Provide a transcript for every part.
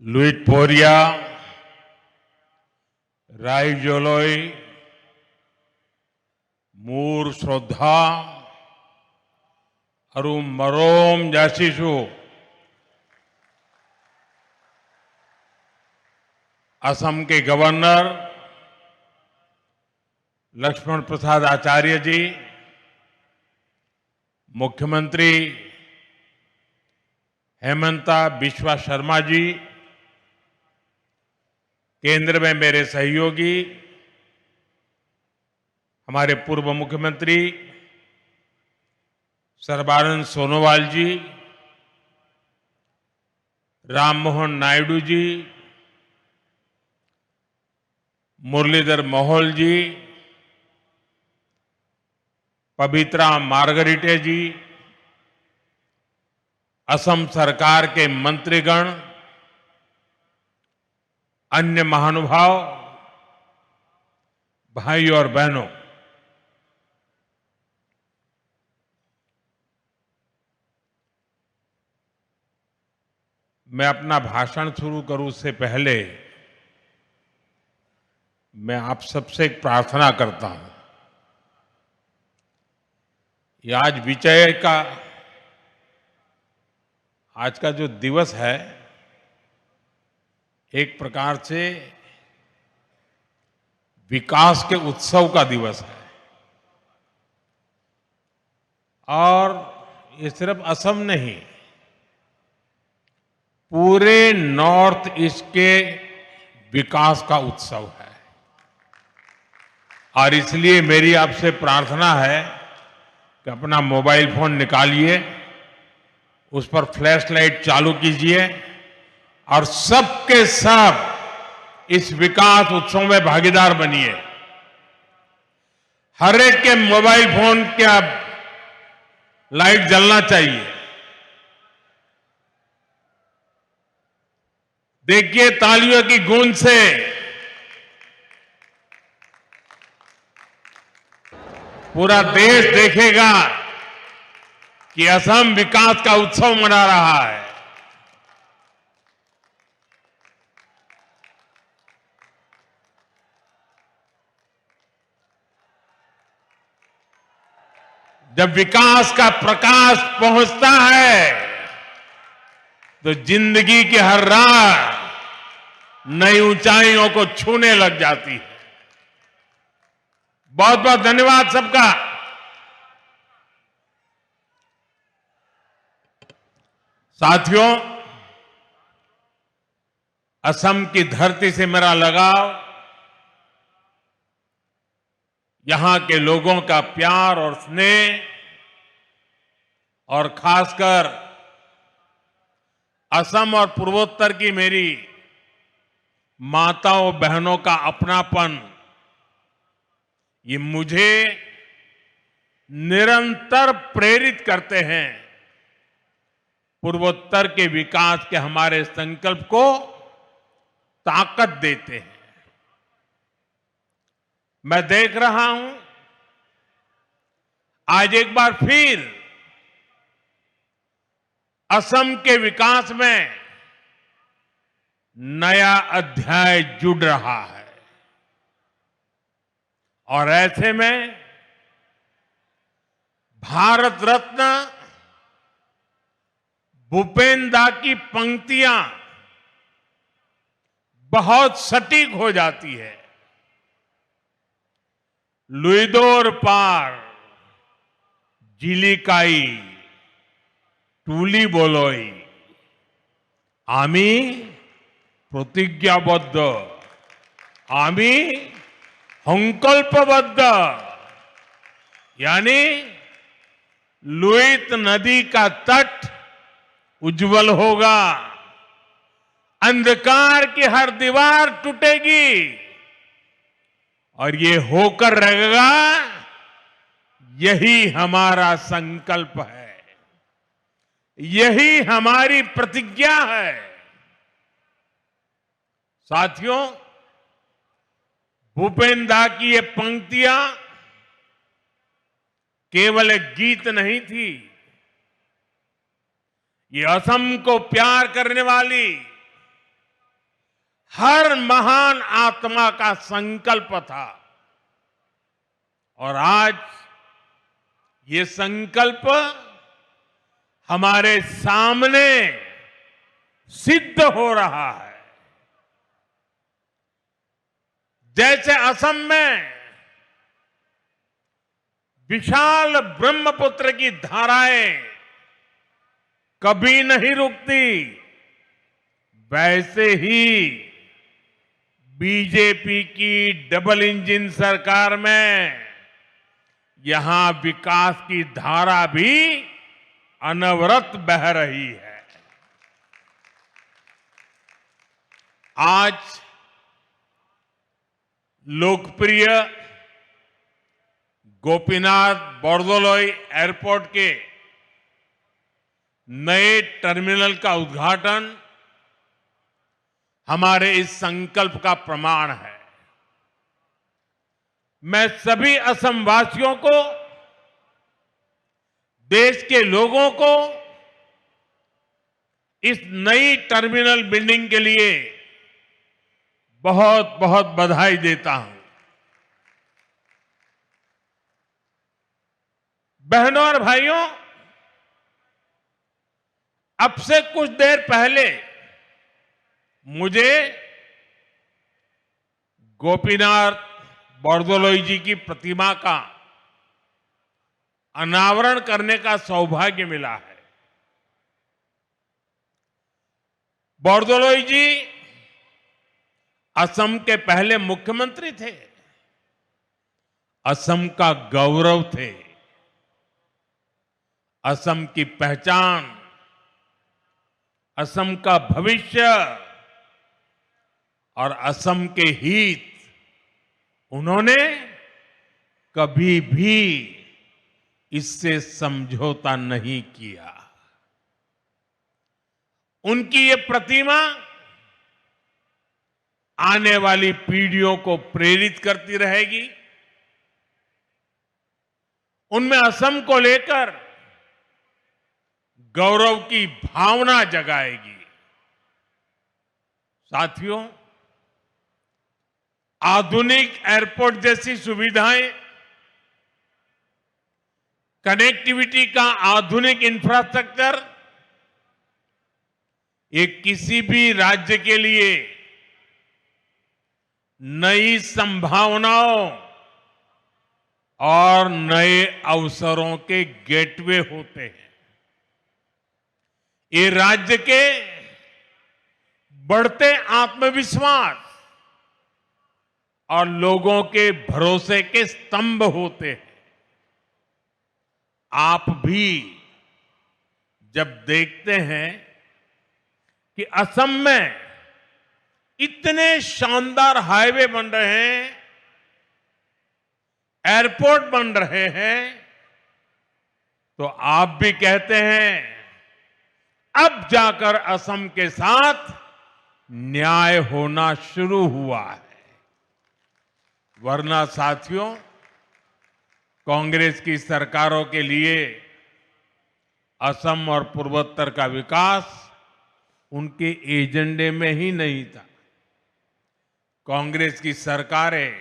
लुइट पोरिया, राइजोलोई, मूर श्रद्धा, अरु मरोम जासीसु असम के गवर्नर लक्ष्मण प्रसाद आचार्य जी, मुख्यमंत्री हेमंता बिस्वा शर्मा जी, केंद्र में मेरे सहयोगी हमारे पूर्व मुख्यमंत्री सर्बानंद सोनोवाल जी, राम मोहन नायडू जी, मुरलीधर मोहोल जी, पवित्रा मार्गरीटे जी, असम सरकार के मंत्रीगण, अन्य महानुभाव, भाई और बहनों, मैं अपना भाषण शुरू करूं उससे पहले मैं आप सबसे एक प्रार्थना करता हूं। ये आज विजय का आज का जो दिवस है एक प्रकार से विकास के उत्सव का दिवस है और ये सिर्फ असम नहीं, पूरे नॉर्थ ईस्ट के विकास का उत्सव है। और इसलिए मेरी आपसे प्रार्थना है कि अपना मोबाइल फोन निकालिए, उस पर फ्लैश लाइट चालू कीजिए और सबके सब इस विकास उत्सव में भागीदार बनिए। हर एक के मोबाइल फोन का लाइट जलना चाहिए। देखिए तालियों की गूंज से पूरा देश देखेगा कि असम विकास का उत्सव मना रहा है। जब विकास का प्रकाश पहुंचता है तो जिंदगी की हर राह नई ऊंचाइयों को छूने लग जाती है। बहुत बहुत धन्यवाद सबका। साथियों, असम की धरती से मेरा लगाव, यहां के लोगों का प्यार और स्नेह और खासकर असम और पूर्वोत्तर की मेरी माताओं बहनों का अपनापन, ये मुझे निरंतर प्रेरित करते हैं, पूर्वोत्तर के विकास के हमारे संकल्प को ताकत देते हैं। मैं देख रहा हूं आज एक बार फिर असम के विकास में नया अध्याय जुड़ रहा है और ऐसे में भारत रत्न भूपेन दा की पंक्तियां बहुत सटीक हो जाती है। लुइदोर पार जिलिकाई टूली बोलोई आमी प्रतिज्ञाबद्ध आमी संकल्पबद्ध, यानी लुइत नदी का तट उज्जवल होगा, अंधकार की हर दीवार टूटेगी और ये होकर रहेगा, यही हमारा संकल्प है, यही हमारी प्रतिज्ञा है। साथियों, भूपेन दा की ये पंक्तियां केवल एक गीत नहीं थी, ये असम को प्यार करने वाली हर महान आत्मा का संकल्प था। और आज ये संकल्प हमारे सामने सिद्ध हो रहा है। जैसे असम में विशाल ब्रह्मपुत्र की धाराएं कभी नहीं रुकती, वैसे ही बीजेपी की डबल इंजन सरकार में यहां विकास की धारा भी अनवरत बह रही है। आज लोकप्रिय गोपीनाथ बोरदोलोई एयरपोर्ट के नए टर्मिनल का उद्घाटन हमारे इस संकल्प का प्रमाण है। मैं सभी असम वासियों को, देश के लोगों को इस नई टर्मिनल बिल्डिंग के लिए बहुत बहुत बधाई देता हूं। बहनों और भाइयों, अब से कुछ देर पहले मुझे गोपीनाथ बोरदोलोई जी की प्रतिमा का अनावरण करने का सौभाग्य मिला है। बोरदोलोई जी असम के पहले मुख्यमंत्री थे, असम का गौरव थे, असम की पहचान, असम का भविष्य और असम के हित उन्होंने कभी भी इससे समझौता नहीं किया। उनकी ये प्रतिमा आने वाली पीढ़ियों को प्रेरित करती रहेगी, उनमें असम को लेकर गौरव की भावना जगाएगी। साथियों, आधुनिक एयरपोर्ट जैसी सुविधाएं, कनेक्टिविटी का आधुनिक इंफ्रास्ट्रक्चर, ये किसी भी राज्य के लिए नई संभावनाओं और नए अवसरों के गेटवे होते हैं। ये राज्य के बढ़ते आत्मविश्वास और लोगों के भरोसे के स्तंभ होते हैं। आप भी जब देखते हैं कि असम में इतने शानदार हाईवे बन रहे हैं, एयरपोर्ट बन रहे हैं, तो आप भी कहते हैं अब जाकर असम के साथ न्याय होना शुरू हुआ है। वरना साथियों, कांग्रेस की सरकारों के लिए असम और पूर्वोत्तर का विकास उनके एजेंडे में ही नहीं था। कांग्रेस की सरकारें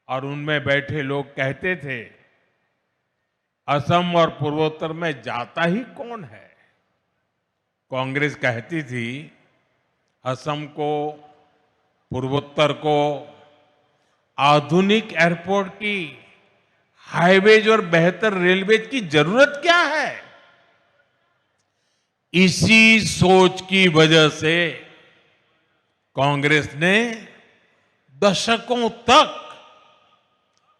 और उनमें बैठे लोग कहते थे, असम और पूर्वोत्तर में जाता ही कौन है। कांग्रेस कहती थी असम को, पूर्वोत्तर को आधुनिक एयरपोर्ट की, हाईवेज और बेहतर रेलवेज की जरूरत क्या है। इसी सोच की वजह से कांग्रेस ने दशकों तक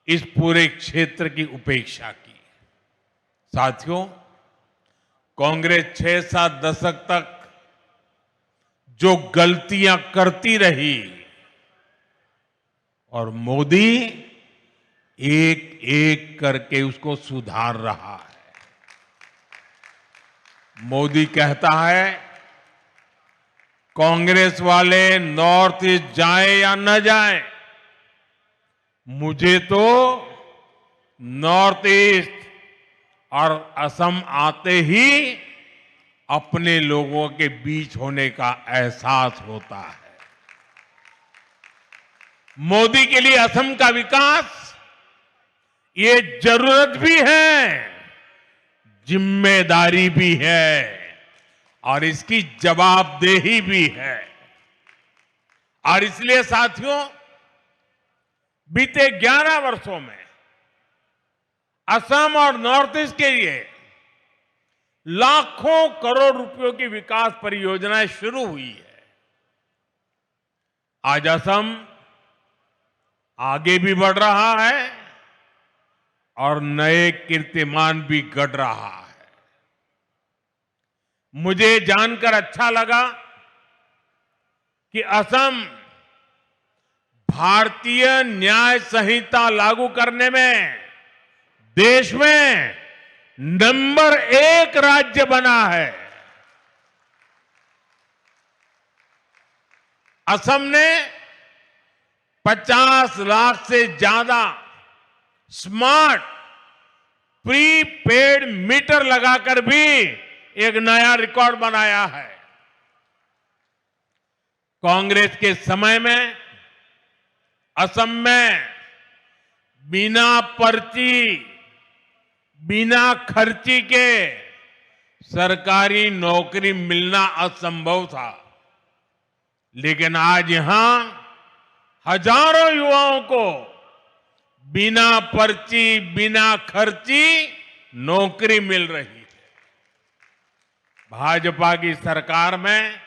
इस पूरे क्षेत्र की उपेक्षा की। साथियों, कांग्रेस 6-7 दशक तक जो गलतियां करती रही और मोदी एक एक करके उसको सुधार रहा है। मोदी कहता है, कांग्रेस वाले नॉर्थ ईस्ट जाए या न जाए, मुझे तो नॉर्थ ईस्ट और असम आते ही अपने लोगों के बीच होने का एहसास होता है। मोदी के लिए असम का विकास ये जरूरत भी है, जिम्मेदारी भी है और इसकी जवाबदेही भी है। और इसलिए साथियों, बीते 11 वर्षों में असम और नॉर्थ ईस्ट के लिए लाखों करोड़ रुपयों की विकास परियोजनाएं शुरू हुई है। आज असम आगे भी बढ़ रहा है और नए कीर्तिमान भी गढ़ रहा है। मुझे जानकर अच्छा लगा कि असम भारतीय न्याय संहिता लागू करने में देश में नंबर 1 राज्य बना है। असम ने 50 लाख से ज्यादा स्मार्ट प्रीपेड मीटर लगाकर भी एक नया रिकॉर्ड बनाया है। कांग्रेस के समय में असम में बिना पर्ची, बिना खर्ची के सरकारी नौकरी मिलना असंभव था, लेकिन आज यहां हजारों युवाओं को बिना पर्ची, बिना खर्ची नौकरी मिल रही है। भाजपा की सरकार में